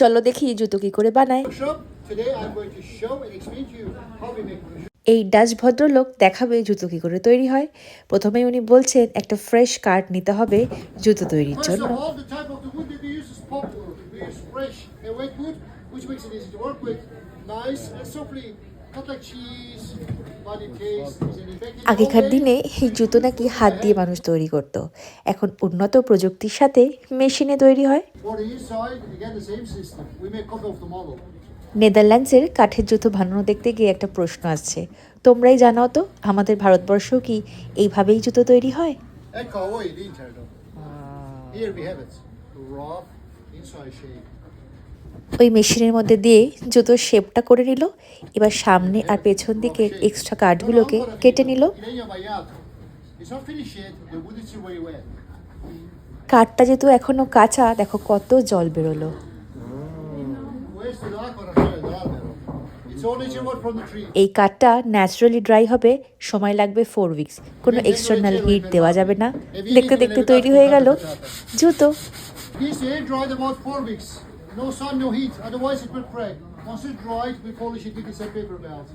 চলো দেখি জুতো কি করে বানায়। এই ডাচ ভদ্রলোক দেখাবে জুতো কি করে তৈরি হয়। প্রথমেই উনি বলছেন একটা ফ্রেশ কাঠ নিতে হবে জুতো তৈরির জন্য। আগেকার দিনে এই জুতো নাকি হাত দিয়ে মানুষ তৈরি করত, এখন উন্নত প্রযুক্তির সাথে মেশিনে তৈরি হয়। নেদারল্যান্ডসের কাঠের জুতো বানানো দেখতে গিয়ে একটা প্রশ্ন আসছে, তোমরাই জানাও তো আমাদের ভারতবর্ষেও কি এইভাবেই জুতো তৈরি হয়? ওই মেশিনের মধ্যে দিয়ে জুতোর শেপটা করে নিল। এবার সামনে আর পেছন দিকে এক্সট্রা কাঠগুলোকে কেটে নিল। কাঠটা যেহেতু এখনো কাঁচা, দেখো কত জল বেরোলো। এই কাঠটা ন্যাচারালি ড্রাই হবে, সময় লাগবে 4 উইকস। কোনো এক্সটার্নাল হিট দেওয়া যাবে না। দেখতে দেখতে তৈরি হয়ে গেল জুতো। No sun, no heat, otherwise it will crack. Once it's dried, we polish it with the sandpaper belt.